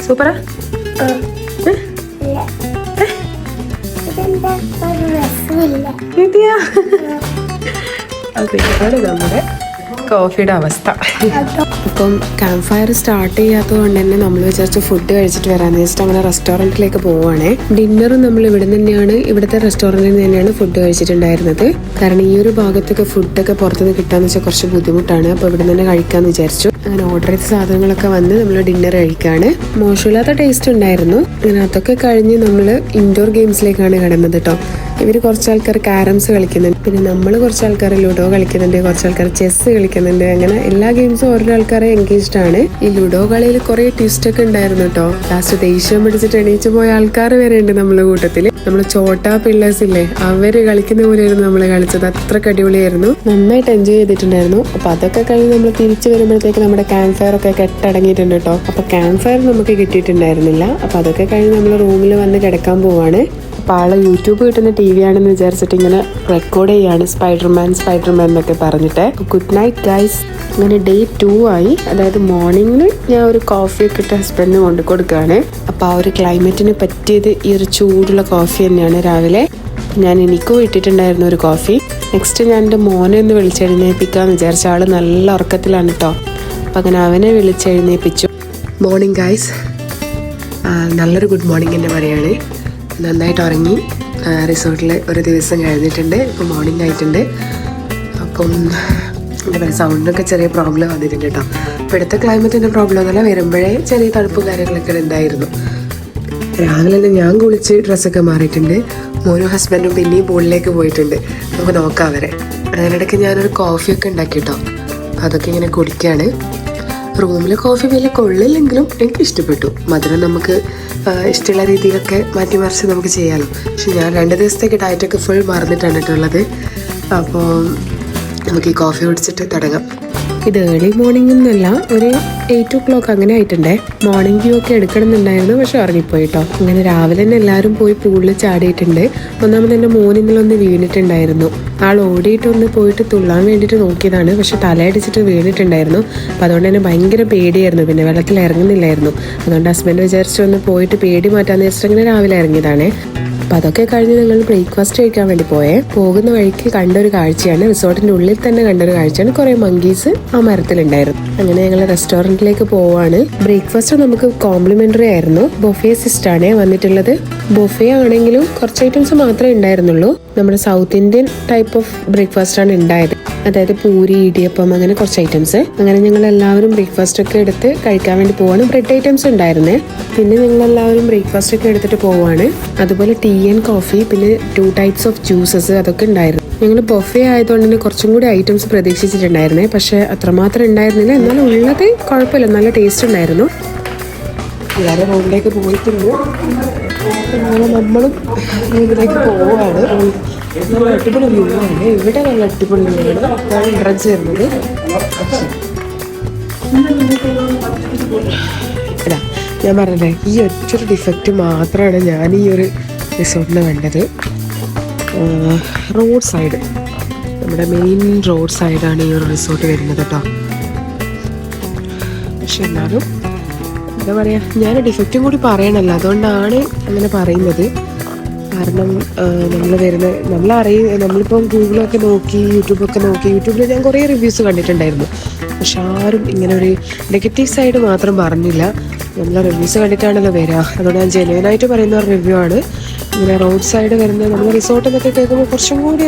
[SPEAKER 1] സൂപ്പറാ? അതാണ് നമ്മുടെ കോഫിയുടെ അവസ്ഥ. ഇപ്പം ക്യാമ്പ് ഫയർ സ്റ്റാർട്ട് ചെയ്യാത്തത് കൊണ്ട് തന്നെ നമ്മൾ വിചാരിച്ച് ഫുഡ് കഴിച്ചിട്ട് വരാമെന്ന് വെച്ചിട്ട് അങ്ങനെ റെസ്റ്റോറൻറ്റിലേക്ക് പോവുകയാണേ. ഡിന്നറും നമ്മൾ ഇവിടെ തന്നെയാണ്, ഇവിടുത്തെ റെസ്റ്റോറൻറ്റിൽ നിന്ന് തന്നെയാണ് ഫുഡ് കഴിച്ചിട്ടുണ്ടായിരുന്നത്. കാരണം ഈ ഒരു ഭാഗത്തൊക്കെ ഫുഡൊക്കെ പുറത്തുനിന്ന് കിട്ടാന്ന് വെച്ചാൽ കുറച്ച് ബുദ്ധിമുട്ടാണ്. അപ്പോൾ ഇവിടെ തന്നെ കഴിക്കാമെന്ന് വിചാരിച്ചു. അങ്ങനെ ഓർഡർ ചെയ്ത സാധനങ്ങളൊക്കെ വന്ന് നമ്മൾ ഡിന്നർ കഴിക്കുകയാണ്. മോശമില്ലാത്ത ടേസ്റ്റ് ഉണ്ടായിരുന്നു. അങ്ങനെ അതൊക്കെ കഴിഞ്ഞ് നമ്മൾ ഇൻഡോർ ഗെയിംസിലേക്കാണ് കിടന്നത് കേട്ടോ. ഇവർ കുറച്ച് ആൾക്കാർ ക്യാരംസ് കളിക്കുന്നുണ്ട്, പിന്നെ നമ്മൾ കുറച്ച് ആൾക്കാർ ലുഡോ കളിക്കുന്നുണ്ട്, കുറച്ച് ആൾക്കാർ ചെസ് കളിക്കുന്നുണ്ട്. അങ്ങനെ എല്ലാ ഗെയിംസും ഓരോ ആൾക്കാരെ എൻഗേജ്ഡ് ആണ്. ഈ ലുഡോ കളിയിൽ കുറെ ട്വിസ്റ്റ് ഒക്കെ ഉണ്ടായിരുന്നു കേട്ടോ. ലാസ്റ്റ് ദേഷ്യം പിടിച്ചിട്ട് എണീച്ച് പോയ ആൾക്കാർ വരെ ഉണ്ട് നമ്മളെ കൂട്ടത്തില്. നമ്മള് ചോട്ടാ പിള്ളേഴ്സ് ഇല്ലേ, അവര് കളിക്കുന്ന പോലെയായിരുന്നു നമ്മൾ കളിച്ചത്. അത്രക്ക് അടിപൊളിയായിരുന്നു, നന്നായിട്ട് എൻജോയ് ചെയ്തിട്ടുണ്ടായിരുന്നു. അപ്പൊ അതൊക്കെ കഴിഞ്ഞ് നമ്മൾ തിരിച്ചു വരുമ്പോഴത്തേക്ക് നമ്മുടെ ക്യാമ്പ് ഫയർ ഒക്കെ കെട്ടടങ്ങിയിട്ടുണ്ട് കേട്ടോ. അപ്പൊ ക്യാമ്പ് ഫയർ നമുക്ക് കിട്ടിയിട്ടുണ്ടായിരുന്നില്ല. അപ്പൊ അതൊക്കെ കഴിഞ്ഞ് നമ്മൾ റൂമിൽ വന്ന് കിടക്കാൻ പോവാണ്. അപ്പോൾ ആള് യൂട്യൂബ് കിട്ടുന്ന TV ആണെന്ന് വിചാരിച്ചിട്ട് ഇങ്ങനെ റെക്കോർഡ് ചെയ്യാണ്, സ്പൈഡർമാൻ എന്നൊക്കെ പറഞ്ഞിട്ട്. Good night guys. അങ്ങനെ ഡേ 2 ആയി. അതായത് മോർണിംഗിൽ ഞാൻ ഒരു കോഫിയൊക്കെ ഇട്ട് ഹസ്ബൻഡിന് കൊണ്ട് കൊടുക്കുകയാണ്. അപ്പോൾ ആ ഒരു ക്ലൈമറ്റിന് പറ്റിയത് ഈ ഒരു ചൂടുള്ള കോഫി തന്നെയാണ് രാവിലെ. ഞാൻ എനിക്കും ഇട്ടിട്ടുണ്ടായിരുന്നു ഒരു കോഫി. നെക്സ്റ്റ് ഞാൻ എൻ്റെ മോനെ ഒന്ന് വിളിച്ചെഴുന്നേൽപ്പിക്കാമെന്ന് വിചാരിച്ച. ആൾ നല്ല ഉറക്കത്തിലാണ് കേട്ടോ. അപ്പം അങ്ങനെ അവനെ വിളിച്ചെഴുന്നേൽപ്പിച്ചു. മോർണിംഗ് ഗൈസ്, നല്ലൊരു ഗുഡ് മോർണിംഗ് തന്നെ പറയാണ്. നന്നായിട്ട് ഉറങ്ങി. റിസോർട്ടിൽ ഒരു ദിവസം കഴിഞ്ഞിട്ടുണ്ട്. ഇപ്പോൾ മോർണിംഗ് ആയിട്ടുണ്ട്. അപ്പം എന്താ പറയുക, സൗണ്ടിനൊക്കെ ചെറിയ പ്രോബ്ലം വന്നിട്ടുണ്ട് കേട്ടോ. ഇപ്പോൾ ഇവിടുത്തെ ക്ലൈമറ്റിൻ്റെ പ്രോബ്ലം ഒന്നുമല്ല, വരുമ്പോഴേ ചെറിയ തണുപ്പും കാര്യങ്ങളൊക്കെ ഉണ്ടായിരുന്നു. രാവിലെ തന്നെ ഞാൻ കുളിച്ച് ഡ്രസ്സൊക്കെ മാറിയിട്ടുണ്ട്. മോനും ഹസ്ബൻഡും പിന്നെയും പൂളിലേക്ക് പോയിട്ടുണ്ട്. നമുക്ക് നോക്കാം അവരെ. അതിനിടയ്ക്ക് ഞാനൊരു കോഫിയൊക്കെ ഉണ്ടാക്കി കേട്ടോ. അതൊക്കെ ഇങ്ങനെ കുടിക്കുകയാണ്. റൂമിൽ കോഫി വലിയ കൊള്ളില്ലെങ്കിലും എനിക്ക് ഇഷ്ടപ്പെട്ടു. മധുരം നമുക്ക് ഇഷ്ടമുള്ള രീതിയിലൊക്കെ മാറ്റി മറിച്ച് നമുക്ക് ചെയ്യാമല്ലോ. പക്ഷെ ഞാൻ 2 ദിവസത്തേക്ക് ഡയറ്റൊക്കെ ഫുൾ മറന്നിട്ടാണ് കേട്ടുള്ളത്. അപ്പോൾ നമുക്ക് ഈ കോഫി കുടിച്ചിട്ട് തുടങ്ങാം. ഇത് ഏർലി മോർണിംഗ് ഒന്നുമല്ല, ഒരു 8 o'clock അങ്ങനെ ആയിട്ടുണ്ടേ. മോർണിംഗ് വ്യൂ ഒക്കെ എടുക്കണമെന്നുണ്ടായിരുന്നു, പക്ഷെ ഉറങ്ങിപ്പോയി കേട്ടോ. അങ്ങനെ രാവിലെ തന്നെ എല്ലാവരും പോയി പൂളിൽ ചാടിയിട്ടുണ്ട്. ഒന്നാമത് എൻ്റെ മോൻ ഇന്നലൊന്ന് വീണിട്ടുണ്ടായിരുന്നു. ആൾ ഓടിയിട്ടൊന്ന് പോയിട്ട് തുള്ളാൻ വേണ്ടിയിട്ട് നോക്കിയതാണ്, പക്ഷെ തലയടിച്ചിട്ട് വീണിട്ടുണ്ടായിരുന്നു. അപ്പോൾ അതുകൊണ്ട് തന്നെ ഭയങ്കര പേടിയായിരുന്നു. പിന്നെ വെള്ളത്തിൽ ഇറങ്ങുന്നില്ലായിരുന്നു. അതുകൊണ്ട് ഹസ്ബൻഡ് വിചാരിച്ചൊന്ന് പോയിട്ട് പേടി മാറ്റാന്ന് വെച്ചിട്ട് അങ്ങനെ രാവിലെ ഇറങ്ങിയതാണ്. അപ്പോൾ അതൊക്കെ കഴിഞ്ഞ് ഞങ്ങൾ ബ്രേക്ക്ഫാസ്റ്റ് കഴിക്കാൻ വേണ്ടി പോയേ. പോകുന്ന വഴിക്ക് കണ്ടൊരു കാഴ്ചയാണ്, റിസോർട്ടിൻ്റെ ഉള്ളിൽ തന്നെ കണ്ടൊരു കാഴ്ചയാണ്. കുറേ മങ്കീസ് ആ മരത്തിലുണ്ടായിരുന്നു. അങ്ങനെ ഞങ്ങൾ റെസ്റ്റോറൻറ്റിലേക്ക് പോവാണ്. ബ്രേക്ക്ഫാസ്റ്റ് നമുക്ക് കോംപ്ലിമെൻ്ററി ആയിരുന്നു. ബൊഫേ സിസ്റ്റാണേ വന്നിട്ടുള്ളത്. ബൊഫേ ആണെങ്കിലും കുറച്ച് ഐറ്റംസ് മാത്രമേ ഉണ്ടായിരുന്നുള്ളൂ. നമ്മുടെ south Indian type of breakfast ആണ് ഉണ്ടായത്. അതായത് പൂരി, ഇടിയപ്പം, അങ്ങനെ കുറച്ച് ഐറ്റംസ്. അങ്ങനെ ഞങ്ങൾ എല്ലാവരും ബ്രേക്ക്ഫാസ്റ്റ് ഒക്കെ എടുത്ത് കഴിക്കാൻ വേണ്ടി പോവാണ്. ബ്രെഡ് ഐറ്റംസ് ഉണ്ടായിരുന്നേ. പിന്നെ ഞങ്ങൾ എല്ലാവരും ബ്രേക്ക്ഫാസ്റ്റ് ഒക്കെ എടുത്തിട്ട് പോവാണ്. അതുപോലെ ടീ ആൻഡ് കോഫി, പിന്നെ 2 ടൈപ്സ് ഓഫ് ജ്യൂസസ് അതൊക്കെ ഉണ്ടായിരുന്നു. ഞങ്ങൾ ബൊഫേ ആയതുകൊണ്ട് തന്നെ കുറച്ചും കൂടി ഐറ്റംസ് പ്രതീക്ഷിച്ചിട്ടുണ്ടായിരുന്നേ. പക്ഷെ അത്രമാത്രം ഉണ്ടായിരുന്നില്ല. എന്നാലും ഉള്ളത് കുഴപ്പമില്ല, നല്ല ടേസ്റ്റ് ഉണ്ടായിരുന്നു. എല്ലാവരും റൂമിലേക്ക് പോയിട്ടുണ്ട്. നമ്മളും റൂമിലേക്ക് പോവാണ്. നല്ല അടിപൊളി വ്യൂ ആണ് ഇവിടെ. നല്ല അടിപൊളി വ്യൂ ആണ്. അതാണ് എൻട്രൻസ് വരുന്നത്. എടാ, ഞാൻ പറഞ്ഞേ, ഈ ഒറ്റൊരു ഡിഫക്റ്റ് മാത്രമാണ് ഞാൻ ഈ ഒരു റിസോർട്ടിന് കണ്ടത്. റോഡ് സൈഡ്, നമ്മുടെ മെയിൻ റോഡ് സൈഡാണ് ഈ ഒരു റിസോർട്ട് വരുന്നത് കേട്ടോ. പക്ഷെ എന്നാലും എന്താ പറയുക, ഞാൻ ഡിഫക്റ്റും കൂടി പറയണല്ലോ, അതുകൊണ്ടാണ് അങ്ങനെ പറയുന്നത്. കാരണം നമ്മളിപ്പം ഗൂഗിളൊക്കെ നോക്കി, യൂട്യൂബിൽ ഞാൻ കുറേ റിവ്യൂസ് കണ്ടിട്ടുണ്ടായിരുന്നു. പക്ഷെ ആരും ഇങ്ങനെ ഒരു നെഗറ്റീവ് സൈഡ് മാത്രം പറഞ്ഞില്ല. നമ്മൾ റിവ്യൂസ് കണ്ടിട്ടാണല്ലോ വരിക. അതുകൊണ്ട് ഞാൻ ജെന്യുവനായിട്ട് പറയുന്ന ഒരു റിവ്യൂ ആണ്. ഇങ്ങനെ റോഡ് സൈഡ് വരുന്നത് നമ്മൾ റിസോർട്ട് എന്നൊക്കെ കേൾക്കുമ്പോൾ കുറച്ചും കൂടി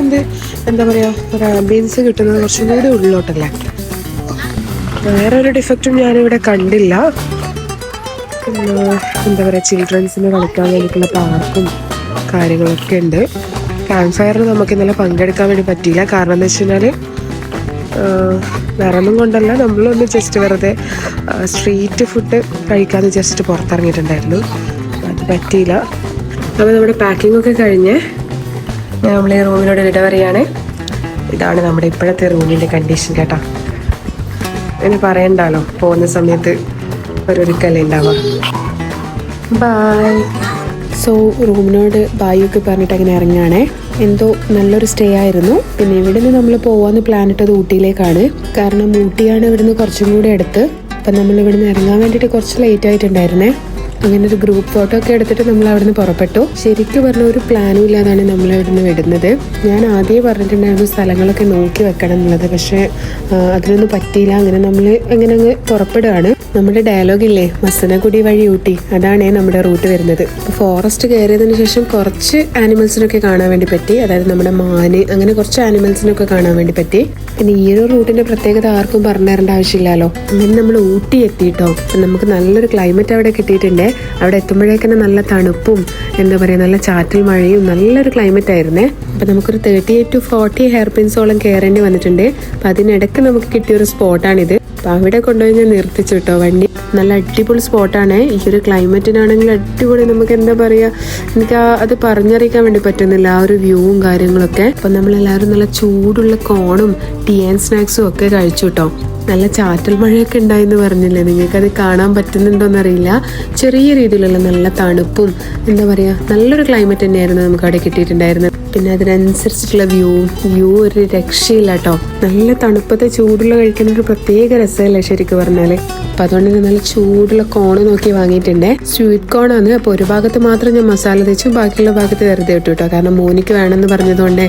[SPEAKER 1] എന്താ പറയുക, ഒരു ആംബിയൻസ് കിട്ടുന്നത് കുറച്ചും കൂടി ഉള്ളിലോട്ടല്ലേ. വേറെ ഒരു ഡിഫക്റ്റും ഞാനിവിടെ കണ്ടില്ല. എന്താ പറയുക, ചിൽഡ്രൻസിന് കളിക്കാൻ വേണ്ടിയിട്ടുള്ള പാർക്കും കാര്യങ്ങളൊക്കെ ഉണ്ട്. ക്യാമ്പ് ഫയറിന് നമുക്ക് ഇന്നലെ പങ്കെടുക്കാൻ വേണ്ടി പറ്റിയില്ല. കാരണം എന്താ വെച്ച് കഴിഞ്ഞാൽ വേറെ ഒന്നും കൊണ്ടല്ല, നമ്മളൊന്ന് ജസ്റ്റ് വെറുതെ സ്ട്രീറ്റ് ഫുഡ് കഴിക്കാതെ ജസ്റ്റ് പുറത്തിറങ്ങിയിട്ടുണ്ടായിരുന്നു. അത് പറ്റിയില്ല. അപ്പോൾ നമ്മുടെ പാക്കിംഗ് ഒക്കെ കഴിഞ്ഞ് നമ്മൾ ഈ റൂമിനോട് വിട പറയാണ്. ഇതാണ് നമ്മുടെ ഇപ്പോഴത്തെ റൂമിൻ്റെ കണ്ടീഷൻ കേട്ടോ. ഇനി പറയണ്ടല്ലോ, പോകുന്ന സമയത്ത് ഒരൊരുക്കല്ലേ ഉണ്ടാവുക. ബായ്. സോ റൂമിനോട് ബായൊക്കെ പറഞ്ഞിട്ട് അങ്ങനെ ഇറങ്ങുകയാണേ. എന്തോ നല്ലൊരു സ്റ്റേ ആയിരുന്നു. പിന്നെ ഇവിടെ നിന്ന് നമ്മൾ പോകാമെന്ന് പ്ലാൻ ഇട്ടത് ഊട്ടിയിലേക്കാണ്. കാരണം ഊട്ടിയാണ് ഇവിടുന്ന് കുറച്ചും കൂടി അടുത്ത്. അപ്പം നമ്മൾ ഇവിടുന്ന് ഇറങ്ങാൻ വേണ്ടിയിട്ട് കുറച്ച് ലേറ്റ് ആയിട്ടുണ്ടായിരുന്നേ. അങ്ങനെ ഒരു ഗ്രൂപ്പ് ഫോട്ടോ ഒക്കെ എടുത്തിട്ട് നമ്മൾ അവിടുന്ന് പുറപ്പെട്ടു. ശരിക്കും പറഞ്ഞ ഒരു പ്ലാനും ഇല്ലാതാണ് നമ്മൾ ഇവിടുന്ന് വിടുന്നത്. ഞാൻ ആദ്യമേ പറഞ്ഞിട്ടുണ്ടായിരുന്നു സ്ഥലങ്ങളൊക്കെ നോക്കി വെക്കണം എന്നുള്ളത്. പക്ഷേ അതിനൊന്നും പറ്റിയില്ല. അങ്ങനെ നമ്മൾ അങ്ങനെ അങ്ങ് പുറപ്പെടുകയാണ്. നമ്മുടെ ഡയലോഗില്ലേ, മസനഗുഡി വഴി ഊട്ടി, അതാണ് നമ്മുടെ റൂട്ട് വരുന്നത്. ഫോറസ്റ്റ് കയറിയതിന് ശേഷം കുറച്ച് ആനിമൽസിനൊക്കെ കാണാൻ വേണ്ടി പറ്റി. അതായത് നമ്മുടെ മാന്, അങ്ങനെ കുറച്ച് ആനിമൽസിനൊക്കെ കാണാൻ വേണ്ടി പറ്റി. പിന്നെ ഈ ഒരു റൂട്ടിന്റെ പ്രത്യേകത ആർക്കും പറഞ്ഞു തരേണ്ട ആവശ്യമില്ലല്ലോ. അങ്ങനെ നമ്മൾ ഊട്ടി എത്തിയിട്ടോ. നമുക്ക് നല്ലൊരു ക്ലൈമറ്റ് അവിടെ കിട്ടിയിട്ടുണ്ട്. അവിടെ എത്തുമ്പോഴേക്കന്നെ നല്ല തണുപ്പും എന്താ പറയുക, നല്ല ചാറ്റൽ മഴയും നല്ലൊരു ക്ലൈമറ്റ് ആയിരുന്നേ. അപ്പം നമുക്കൊരു 38 to 40 ഹെയർ പിൻസോളം കയറേണ്ടി വന്നിട്ടുണ്ട്. അപ്പം അതിനിടയ്ക്ക് നമുക്ക് കിട്ടിയൊരു സ്പോട്ടാണിത്. അപ്പം അവിടെ കൊണ്ടുപോയി ഞാൻ നിർത്തിച്ചു കേട്ടോ വണ്ടി. നല്ല അടിപൊളി സ്പോട്ടാണ്. ഈ ഒരു ക്ലൈമറ്റിനാണെങ്കിൽ അടിപൊളി. നമുക്ക് എന്താ പറയുക, എനിക്ക് അത് പറഞ്ഞറിയിക്കാൻ വേണ്ടി പറ്റുന്നില്ല ആ ഒരു വ്യൂവും കാര്യങ്ങളൊക്കെ. അപ്പം നമ്മളെല്ലാവരും നല്ല ചൂടുള്ള കോണും ടീ ആൻഡ് സ്നാക്സും ഒക്കെ കഴിച്ചു കേട്ടോ. നല്ല ചാറ്റൽ മഴയൊക്കെ ഉണ്ടായെന്ന് പറഞ്ഞില്ലേ, നിങ്ങൾക്കത് കാണാൻ പറ്റുന്നുണ്ടോയെന്നറിയില്ല. ചെറിയ രീതിയിലുള്ള നല്ല തണുപ്പും എന്താ പറയുക, നല്ലൊരു ക്ലൈമറ്റ് തന്നെയായിരുന്നു നമുക്ക് അവിടെ കിട്ടിയിട്ടുണ്ടായിരുന്നത്. പിന്നെ അതിനനുസരിച്ചിട്ടുള്ള വ്യൂ ഒരു രക്ഷയില്ല കേട്ടോ. നല്ല തണുപ്പത്തെ ചൂടുള്ള കഴിക്കുന്ന ഒരു പ്രത്യേക രസമല്ലേ ശരിക്കും പറഞ്ഞാല്. അപ്പം അതുകൊണ്ട് തന്നെ നല്ല ചൂടുള്ള കോണ് നോക്കി വാങ്ങിയിട്ടുണ്ട്. സ്വീറ്റ് കോണാണ്. അപ്പോൾ ഒരു ഭാഗത്ത് മാത്രം ഞാൻ മസാല തേച്ചു, ബാക്കിയുള്ള ഭാഗത്ത് വെറുതെ ഇട്ടു കേട്ടോ. കാരണം മോനിക്ക് വേണമെന്ന് പറഞ്ഞതുകൊണ്ട്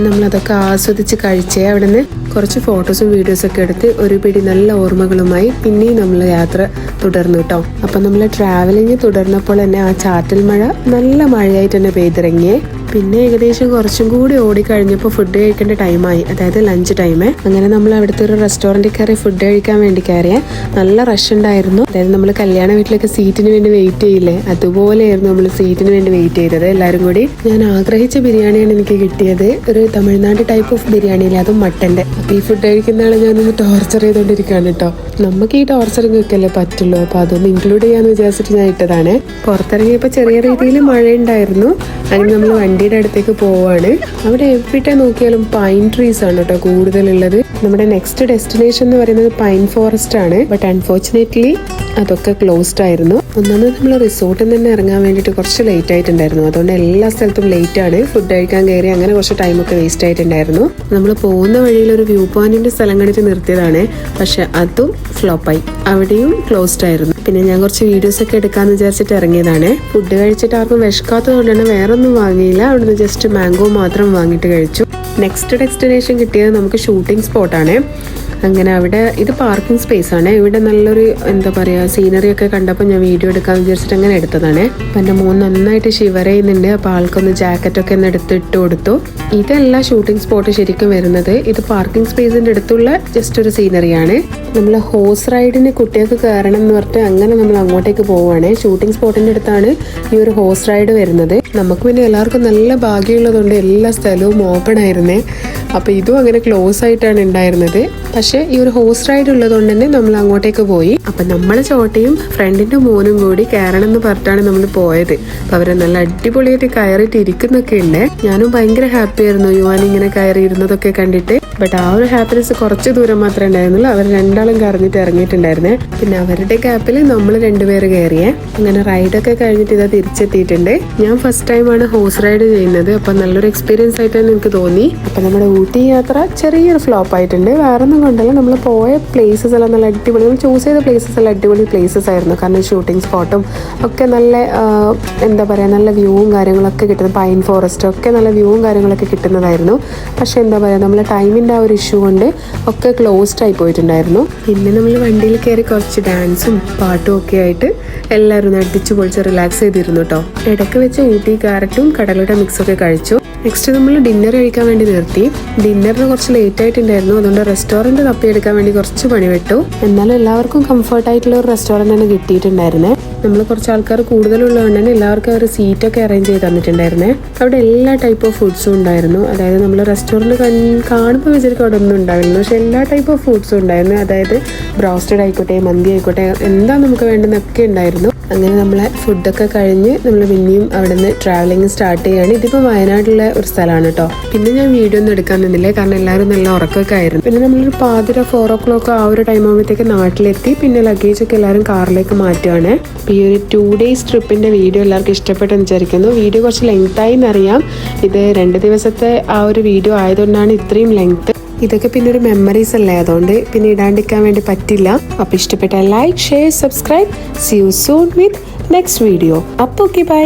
[SPEAKER 1] നമ്മളതൊക്കെ ആസ്വദിച്ച് കഴിച്ചേ. അവിടെ നിന്ന് കുറച്ച് ഫോട്ടോസും വീഡിയോസും ഒക്കെ എടുത്ത് ഒരു പിടി നല്ല ഓർമ്മകളുമായി പിന്നെയും നമ്മൾ യാത്ര തുടർന്നു കേട്ടോ. അപ്പം നമ്മൾ ട്രാവലിങ് തുടർന്നപ്പോൾ തന്നെ ആ ചാറ്റൽ മഴ നല്ല മഴയായിട്ട് തന്നെ പെയ്തിറങ്ങിയേ. പിന്നെ ഏകദേശം കുറച്ചും കൂടി ഓടിക്കഴിഞ്ഞപ്പോൾ ഫുഡ് കഴിക്കേണ്ട ടൈമായി, അതായത് ലഞ്ച് ടൈം. അങ്ങനെ നമ്മൾ അവിടുത്തെ ഒരു റെസ്റ്റോറൻറ്റിൽ കയറി ഫുഡ് കഴിക്കാൻ വേണ്ടി കയറിയ നല്ല റഷ് ഉണ്ടായിരുന്നു. അതായത് നമ്മൾ കല്യാണ വീട്ടിലൊക്കെ സീറ്റിന് വേണ്ടി വെയിറ്റ് ചെയ്യില്ലേ, അതുപോലെയായിരുന്നു നമ്മൾ സീറ്റിന് വേണ്ടി വെയിറ്റ് ചെയ്തത് എല്ലാവരും കൂടി. ഞാൻ ആഗ്രഹിച്ച ബിരിയാണിയാണ് എനിക്ക് കിട്ടിയത്. ഒരു തമിഴ്നാട് ടൈപ്പ് ഓഫ് ബിരിയാണിയില്ലേ, അതും മട്ടൻ്റെ. അപ്പോൾ ഈ ഫുഡ് കഴിക്കുന്ന ആളെ ഞാനൊന്ന് ടോർച്ചർ ചെയ്തുകൊണ്ടിരിക്കുകയാണ് കേട്ടോ. നമുക്ക് ഈ ടോർച്ചറിങ് ഒക്കെ അല്ലേ പറ്റുള്ളൂ. അപ്പോൾ അതൊന്ന് ഇൻക്ലൂഡ് ചെയ്യാന്ന് വിചാരിച്ചിട്ട് ഞാൻ ഇട്ടതാണ്. പുറത്തിറങ്ങിയപ്പോൾ ചെറിയ രീതിയിൽ മഴ ഉണ്ടായിരുന്നു. അങ്ങനെ നമ്മൾ വണ്ടിയുടെ അടുത്തേക്ക് പോവാണ്. അവിടെ എവിടെ നോക്കിയാലും പൈൻ ട്രീസ് ആണ് കേട്ടോ കൂടുതലുള്ളത്. നമ്മുടെ നെക്സ്റ്റ് ഡെസ്റ്റിനേഷൻ എന്ന് പറയുന്നത് പൈൻ ഫോറസ്റ്റ് ആണ്. ബട്ട് അൺഫോർച്ചുനേറ്റ്ലി അതൊക്കെ ക്ലോസ്ഡ് ആയിരുന്നു. ഒന്നാമത് നമ്മൾ റിസോർട്ടിൽ നിന്ന് ഇറങ്ങാൻ വേണ്ടിയിട്ട് കുറച്ച് ലേറ്റ് ആയിട്ടുണ്ടായിരുന്നു. അതുകൊണ്ട് എല്ലാ സ്ഥലത്തും ലേറ്റ് ആണ്. ഫുഡ് കഴിക്കാൻ കയറി അങ്ങനെ കുറച്ച് ടൈമൊക്കെ വേസ്റ്റ് ആയിട്ടുണ്ടായിരുന്നു. നമ്മൾ പോകുന്ന വഴിയിൽ ഒരു വ്യൂ പോയിന്റിന്റെ സ്ഥലം കണ്ടിട്ട് നിർത്തിയതാണ്. പക്ഷെ അതും ഫ്ലോപ്പായി, അവിടെയും ക്ലോസ്ഡ് ആയിരുന്നു. പിന്നെ ഞാൻ കുറച്ച് വീഡിയോസ് ഒക്കെ എടുക്കാന്ന് വിചാരിച്ചിട്ട് ഇറങ്ങിയതാണ്. ഫുഡ് കഴിച്ചിട്ട് ആർക്കും വിശക്കാത്തത് കൊണ്ടാണ് വേറൊന്നും വാങ്ങിയില്ല. അവിടുന്ന് ജസ്റ്റ് മാംഗോ മാത്രം വാങ്ങിയിട്ട് കഴിച്ചു. നെക്സ്റ്റ് ഡെസ്റ്റിനേഷൻ കിട്ടിയത് നമുക്ക് ഷൂട്ടിംഗ് സ്പോട്ടാണ്. അങ്ങനെ അവിടെ ഇത് പാർക്കിംഗ് സ്പേസ് ആണ്. ഇവിടെ നല്ലൊരു എന്താ പറയുക സീനറി ഒക്കെ കണ്ടപ്പോൾ ഞാൻ വീഡിയോ എടുക്കാമെന്ന് വിചാരിച്ചിട്ട് അങ്ങനെ എടുത്തതാണ്. അപ്പം എൻ്റെ മോൻ നന്നായിട്ട് ഷിവർ ചെയ്യുന്നുണ്ട്. അപ്പോൾ ആൾക്കൊന്ന് ജാക്കറ്റൊക്കെ ഒന്ന് എടുത്തിട്ട് കൊടുത്തു. ഇതല്ല ഷൂട്ടിംഗ് സ്പോട്ട് ശരിക്കും വരുന്നത്. ഇത് പാർക്കിംഗ് സ്പേസിൻ്റെ അടുത്തുള്ള ജസ്റ്റ് ഒരു സീനറിയാണ്. നമ്മൾ ഹോഴ്സ് റൈഡിന് കുട്ടികൾക്ക് കയറണം എന്ന് പറഞ്ഞിട്ട് അങ്ങനെ നമ്മൾ അങ്ങോട്ടേക്ക് പോവുകയാണ്. ഷൂട്ടിംഗ് സ്പോട്ടിൻ്റെ അടുത്താണ് ഈ ഒരു ഹോഴ്സ് റൈഡ് വരുന്നത്. നമുക്ക് പിന്നെ എല്ലാവർക്കും നല്ല ഭാഗ്യമുള്ളതുകൊണ്ട് എല്ലാ സ്ഥലവും ഓപ്പൺ ആയിരുന്നേ. അപ്പോൾ ഇതും അങ്ങനെ ക്ലോസ് ആയിട്ടാണ് ഉണ്ടായിരുന്നത്. പക്ഷേ ഈ ഒരു ഹോഴ്സ് റൈഡ് ഉള്ളതുകൊണ്ട് തന്നെ നമ്മൾ അങ്ങോട്ടേക്ക് പോയി. അപ്പം നമ്മളെ ചോട്ടയും ഫ്രണ്ടിൻ്റെ മോനും കൂടി കയറണം എന്ന് പറഞ്ഞിട്ടാണ് നമ്മൾ പോയത്. അപ്പോൾ അവരെ നല്ല അടിപൊളിയായിട്ട് കയറിയിട്ട് ഇരിക്കുന്നൊക്കെ ഉണ്ട്. ഞാനും ഭയങ്കര ഹാപ്പി ആയിരുന്നു യുവാൻ ഇങ്ങനെ കയറി ഇരുന്നതൊക്കെ കണ്ടിട്ട്. ബട്ട് ആ ഒരു ഹാപ്പിനെസ് കുറച്ച് ദൂരം മാത്രമേ ഉണ്ടായിരുന്നുള്ളൂ. അവർ രണ്ടാളും കറങ്ങിയിട്ട് ഇറങ്ങിയിട്ടുണ്ടായിരുന്നേ. പിന്നെ അവരുടെ ഗ്യാപ്പിൽ നമ്മൾ രണ്ടുപേര് കയറിയേ. അങ്ങനെ റൈഡൊക്കെ കഴിഞ്ഞിട്ട് ഇതാ തിരിച്ചെത്തിയിട്ടുണ്ട്. ഞാൻ ഫസ്റ്റ് ടൈമാണ് ഹോഴ്സ് റൈഡ് ചെയ്യുന്നത്. അപ്പം നല്ലൊരു എക്സ്പീരിയൻസ് ആയിട്ടാണ് എനിക്ക് തോന്നി. അപ്പം നമ്മുടെ ഊട്ടി യാത്ര ചെറിയൊരു ഫ്ലോപ്പ് ആയിട്ടുണ്ട്. വേറെ ഒന്നും കൊണ്ടല്ല, നമ്മൾ പോയ പ്ലേസസ് എല്ലാം നല്ല അടിപൊളി, നമ്മൾ ചൂസ് ചെയ്ത പ്ലേസസ് എല്ലാം അടിപൊളി പ്ലേസസ് ആയിരുന്നു. കാരണം ഷൂട്ടിംഗ് സ്പോട്ടും ഒക്കെ നല്ല എന്താ പറയുക നല്ല വ്യൂവും കാര്യങ്ങളൊക്കെ കിട്ടുന്നത്, പൈൻ ഫോറസ്റ്റ് ഒക്കെ നല്ല വ്യൂവും കാര്യങ്ങളൊക്കെ കിട്ടുന്നതായിരുന്നു. പക്ഷേ എന്താ പറയുക നമ്മൾ ടൈമിൻ്റെ ആ ഒരു ഇഷ്യൂ കൊണ്ട് ഒക്കെ ക്ലോസ്ഡ് ആയി പോയിട്ടുണ്ടായിരുന്നു. പിന്നെ നമ്മൾ വണ്ടിയിൽ കയറി കുറച്ച് ഡാൻസും പാട്ടും ഒക്കെ ആയിട്ട് എല്ലാവരും അടിച്ചു പൊളിച്ച് റിലാക്സ് ചെയ്തിരുന്നു കേട്ടോ. ഇടയ്ക്ക് വെച്ച് ഊട്ടി ക്യാരറ്റും കടലയുടെ മിക്സൊക്കെ കഴിച്ചു. നെക്സ്റ്റ് നമ്മൾ ഡിന്നർ കഴിക്കാൻ വേണ്ടി നിർത്തി. ഡിന്നറിന് കുറച്ച് ലേറ്റ് ആയിട്ടുണ്ടായിരുന്നു. അതുകൊണ്ട് റെസ്റ്റോറൻറ്റ് തപ്പിയെടുക്കാൻ വേണ്ടി കുറച്ച് പണി വിട്ടു. എന്നാലും എല്ലാവർക്കും കംഫർട്ടായിട്ടുള്ള ഒരു റെസ്റ്റോറൻറ്റ് തന്നെ കിട്ടിയിട്ടുണ്ടായിരുന്നേ. നമ്മൾ കുറച്ച് ആൾക്കാർ കൂടുതലുള്ളതുകൊണ്ട് തന്നെ എല്ലാവർക്കും അവർ സീറ്റൊക്കെ അറേഞ്ച് ചെയ്ത് തന്നിട്ടുണ്ടായിരുന്നേ. അവിടെ എല്ലാ ടൈപ്പ് ഓഫ് ഫുഡ്സും ഉണ്ടായിരുന്നു. അതായത് നമ്മൾ റെസ്റ്റോറൻറ്റ് കാണുമ്പോൾ വിചാരിക്കും അവിടെ ഒന്നും ഉണ്ടാവില്ല, പക്ഷേ എല്ലാ ടൈപ്പ് ഓഫ് ഫുഡ്സും ഉണ്ടായിരുന്നു. അതായത് ബ്രോസ്റ്റഡ് ആയിക്കോട്ടെ, മന്തി ആയിക്കോട്ടെ, എന്താ നമുക്ക് വേണ്ടുന്നൊക്കെ ഉണ്ടായിരുന്നു. അങ്ങനെ നമ്മളെ ഫുഡൊക്കെ കഴിഞ്ഞ് നമ്മൾ പിന്നെയും അവിടെ നിന്ന് ട്രാവലിംഗ് സ്റ്റാർട്ട് ചെയ്യുകയാണ്. ഇതിപ്പോൾ വയനാട്ടിലെ ഒരു സ്ഥലമാണ് കേട്ടോ. പിന്നെ ഞാൻ വീഡിയോ ഒന്നും എടുക്കാൻ നിന്നില്ല, കാരണം എല്ലാവരും നല്ല ഉറക്കമൊക്കെ ആയിരുന്നു. പിന്നെ നമ്മളൊരു 4 o'clock ആ ഒരു ടൈം ആകുമ്പോഴത്തേക്ക് നാട്ടിലെത്തി. പിന്നെ ലഗേജൊക്കെ എല്ലാവരും കാറിലേക്ക് മാറ്റുകയാണ്. ഈ ഒരു 2 days ട്രിപ്പിൻ്റെ വീഡിയോ എല്ലാവർക്കും ഇഷ്ടപ്പെട്ടെന്ന് വിചാരിക്കുന്നു. വീഡിയോ കുറച്ച് ലെങ്തായി എന്നറിയാം. ഇത് 2 ദിവസത്തെ ആ ഒരു വീഡിയോ ആയതുകൊണ്ടാണ് ഇത്രയും ലെങ്ത്. ഇതൊക്കെ പിന്നെ ഒരു മെമ്മറീസ് അല്ലേ, അതുകൊണ്ട് പിന്നെ ഇടാണ്ടിരിക്കാൻ വേണ്ടി പറ്റില്ല. അപ്പോൾ ഇഷ്ടപ്പെട്ട like, share, subscribe. See you soon with next video. അപ്പോൾ ഓക്കെ, ബൈ.